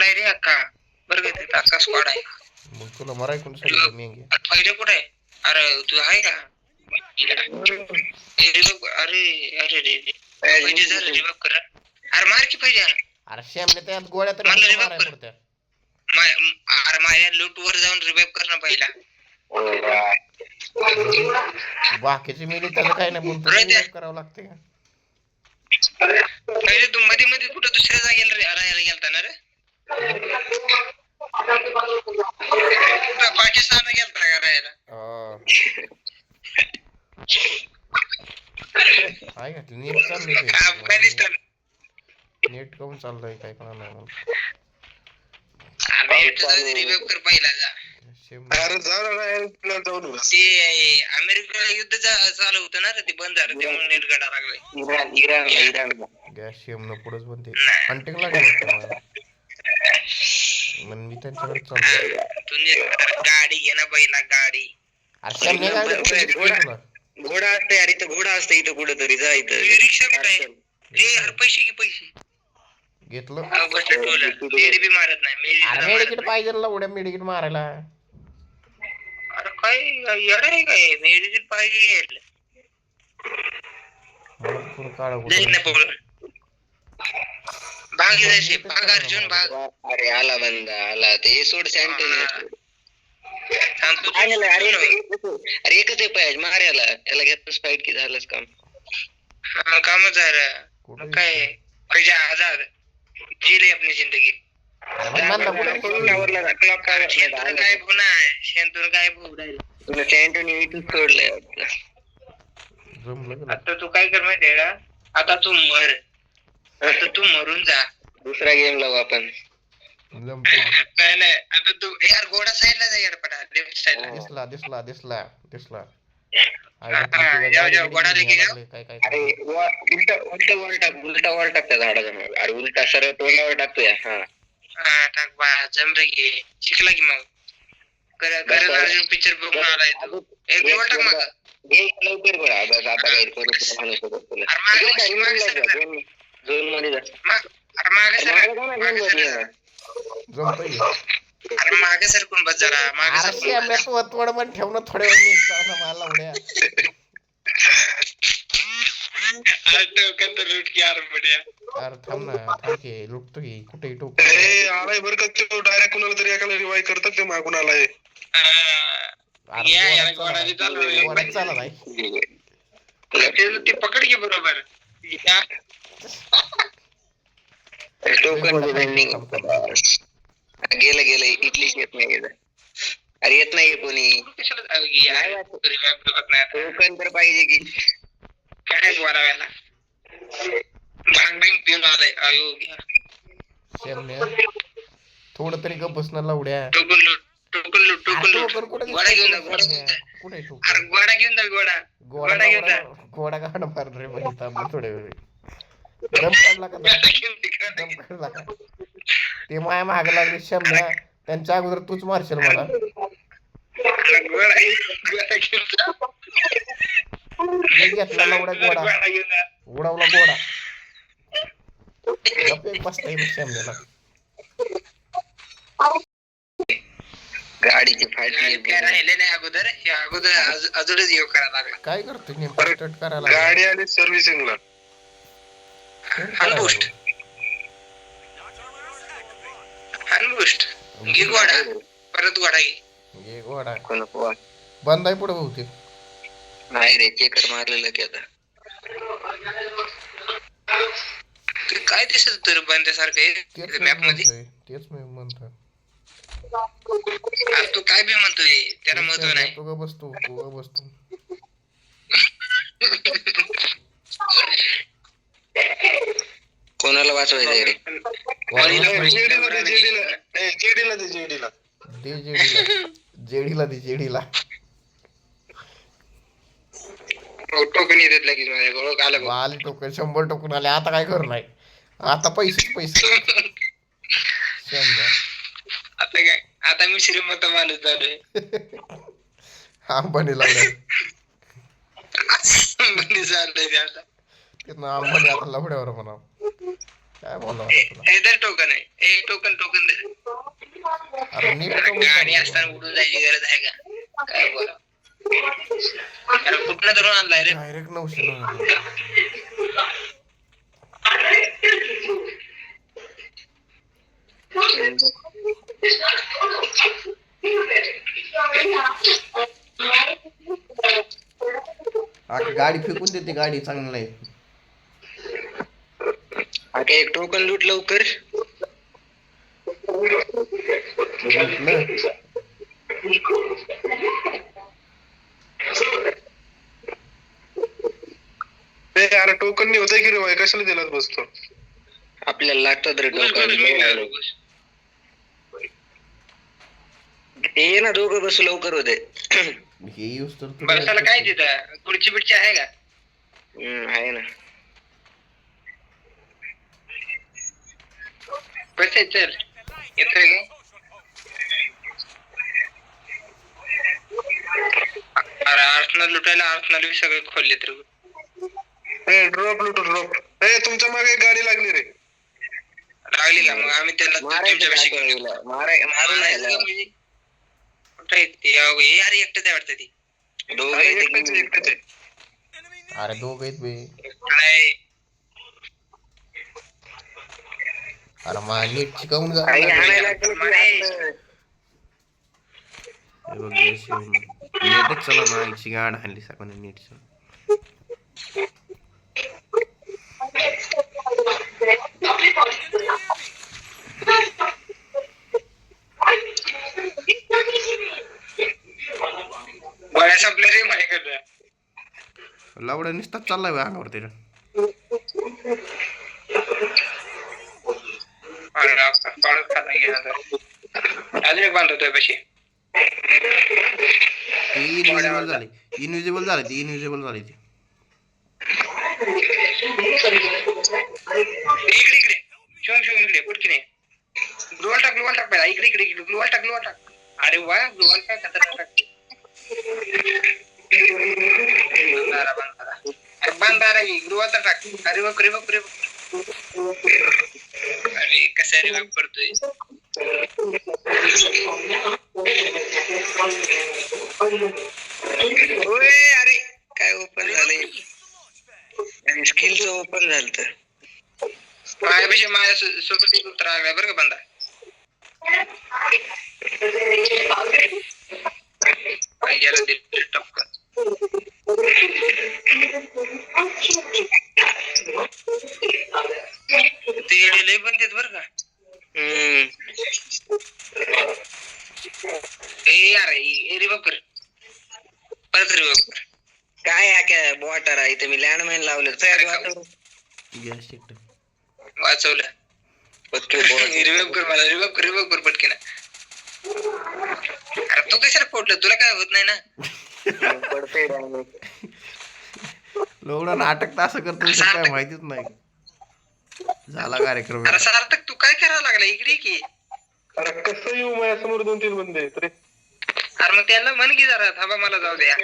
Squad आहे रे अक्का. बरं का तिथं अक्का स्क्वॉड आहे. मग तुला मराय कोण सांगितलं मेंगे? पहिले कुठे आहे? अरे तू आहे का? अरे अरे रे पहिले जर रिवाइव कर. अरे मार की पहिले. अरे श्यामने त्यात गोळ्या तरी मला माराय revive कर. पडत्या. अरे माझ्या लूट वर जाऊन रिवाइव कर ना पहिला. बाकीची मिली त्याचं काय नाही पण तुला करावं लागते का? पहिले तू मध्ये मध्ये कुठं दुसऱ्या जागेला राहायला गेलता ना रे? पाकिस्तानला गेलता का राहायला? काय घातलं नीट चाललंय अफगाणिस्तान. नीट करून चाललंय काय कळणार नाही मला. रिवाइव कर पहिला जा. अरे जाऊन ते अमेरिकेला युद्ध चालू होतं ना रे, ते बंद झालं त्यामुळे नेट गडा लागलाय. इराण गॅस शेमनं पुढंच बनते हंटिंग लागली मग मी त्यांच्याकडे चाललो. तू गाडी घे ना पहिला गाडी. अरे शेमने काय घोडा असते यार, इथं घोडा असते इथं कुठं तरी जा इथं. रिक्षा कुठे आहे रे? अरे पैसे घे पैसे. घेतलं बी मारत नाही. अरे मेडिकेट पाहिजे ना उड्या मेडिकेट मारायला. अरे काय येडा आहे काय? मेडिकेट पाहिजे. मला पूर्ण काढा भाग जायचे भाग अर्जुन भाग. अरे आला बंदा आला ते सोड सँटन. अरे एकच आहे पाहिजे मारायला, त्याला घेतलंच फाईट की झालंच काम. कामच झालं काय? पाहिजे आजाद जिले अपनी जिंदगी. काय पुन्हा शेंतून काय तुला सँटन इथून सोडलंय. आता तू काय कर माहितीये का? आता तू मर. आता तू मरून जा. दुसरा गेम लावू आपण. नाही नाही आता तू यार घोडा साईडला जा यार पटा. लेफ्ट साईडला. दिसला घोडा लेके जाओ. अरे उलटा वर टाक त्या झाडाचा. अरे उलटा सरळ तोंडावर टाकतोय. हा टाक बा जम रे घे. शिकला की मग गरज अर्जुन पिक्चर बघून आलाय तू. एक दिवस टाक मग. लवकर बघा बस आता काही करू म्हणू शकत तुला. झोन मध्ये जा. अरे मागे सरकून बस जरा. मागे थोडं पण ठेवणं थोड्या वेळ मला उड्या. अरे थांब ना थांब की लुटतो की कुठे टोक आलाय बरं का तो डायरेक्ट कुणाला तरी एकाला रिवाय करतात ते मागून आलाय. चालत आहे ते पकड घे बरोबर. गेलं इटली येत नाही. अरे येत नाही कोणी. टोकन तर पाहिजे की काय वाराव्याला भांग भांग पिऊन आलाय. अयोग्य थोडं तरी गप बसणार लावड्या. टोकन लूट गोडा घेऊन जा. कुठे अरे गोडा घेऊन जा. गोडा घेऊन जा. गोडा गाणं मार रे म्हणजे थांबलं थोड्या वेळ. दम काढला का ते माया माग लागले शमल्या. त्यांच्या अगोदर तूच मारशील मला. घेतला लवडा गोडा उडवला गोडा. बसता येईल शमल्याला. गाडीची फाईट राहिले नाही अगोदर अजूनच येऊ करायला लागला. काय करतोय नेमकं स्टार्ट करायला गाडी आली सर्व्हिसिंगला. हनबुस्ट घे गोडा. परत गोडा घे. गोडा बंद आहे पुढे बहुतेक. नाही रे चेकर मारलेलं की आता. काय दिसत तर बंद्यासारखं मॅप मध्ये. तेच मी म्हणतो. तू काय बी म्हणतोय त्याला महत्व नाही. तू बसतो कोणाला वाचवायचं रे? जेडीला टोकन येतात लगेच माझ्या आले टोकन 100 टोकन आले. आता काय करू नाही. आता पैसे आता काय आता मी श्रीमंत माणूस झालोय. अंबानी लावल्या झालंय आता अंबानी आता लवड्यावर म्हणा. काय बोलणार आता तुला? हे तर टोकन आहे, हे टोकन दे. अरे नीट अरे करून गाडी सांग. असताना उडून जायची गरज आहे का? काय बोला. अरे कुठनं धरून आणलाय रे? डायरेक्ट 900 झालं. गाडी फेकून देते, गाडी चांगली नाही. आता एक टोकन लूट लवकर. लुटलं. अरे टोकन नाही होतंय की रे भाई, कशाला दिलात बसतो? आपल्याला लागतात रे टोकन. ये ना दोघं बसू लवकर होते. हे यूज तर बसायला काय तिथं खुर्ची बिडची आहे का? आहे ना. कसं चल येतोय का? अरे आर्सनल लुटायला आर्सनल बी सगळे खोलले तर ड्रॉप लुटू ड्रॉप. तुमच्या मागे गाडी लागली रे. लागली का? मग आम्ही त्याला तुमच्यापाशी मारू नाही. कुठं आहे ते? अरे एकटंच आहे वाटतं ती. एकटाच आहे. अरे दोघ आहेत बे. नाही अरे मा नीट शिकवून जा. नीटच चला ना, आईची गाड आणली सगळ्यांनी नीट चला. गोळ्या संपल्या रे माझ्याकडं. लावड्या नुसताच चाललाय बे अंगावर त्याच्या. अजून एक बांधतोय पैसे. इनविजिबल झाले, इनविजिबल झाले ती, इनविजिबल झाली ती. इकडे इकडे शिवम इकडे पुढची नाही. ग्लुवाल टाक पहिला. इकडे ग्लुवाल टाक. अरे वा ग्लुवाल काय खतरनाक टाकते. बांधारा ग्लुवाल तर टाक. अरे बाप रे बाप. अरे कसा रे बाप करतोय. अरे काय ओपन झालंय. स्किलचं ओपन झालं तर माझ्या सोबत एक उत्तर आला बरं का बंदा. याला दिलं टपकन. ते लय बनतेत बरं का. रिव्हर्व कर परत रिव्हर्व कर. काय बॉटर आहे इथे. मी लँडमाइन लावलं. वाचवलं. रिव्हर्व कर मला. रिव्हर्व कर पटकन. अरे तू कशाला फोडलं? तुला काय होत नाही ना. लोकडं नाटक तर असं करतो काय माहितीच नाही. झाला कार्यक्रम. अरे सार्थक तू काय करायला लागला? इकडे की. अरे कसं येऊ माझ्या समोर 2-3 बंदे आहेत रे. अरे मग त्यांना म्हण की जरा थांबा मला जाऊ द्या.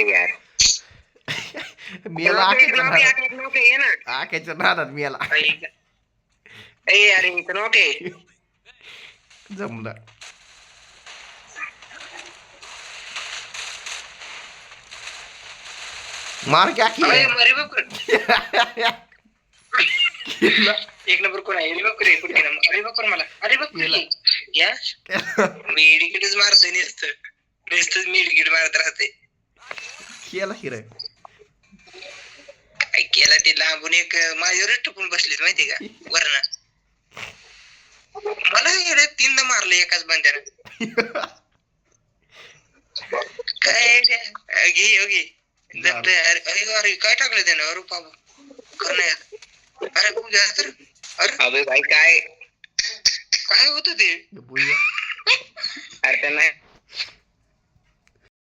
यार मेला आख्याच्या नादात मेला. अरे इथं नोके जमला. मार क्या किया. एक नंबर कोण आहे? रिव्हर्व कर मला. अरे बघ या मेडिकेटच मारतोय. नुसतं मेडिकेट मारत राहते. केला हिरे काय केला ते लांबून एक माझ्यावरच टपून बसलीत माहितीये का वरण. मला 3दा मारलं एकाच बंद्यानं. काय घे अरे काय टाकलं त्यानं? अरे बाबा करणार. अरे खूप जास्त. अरे भाई काय होत ते? अरे त्यांना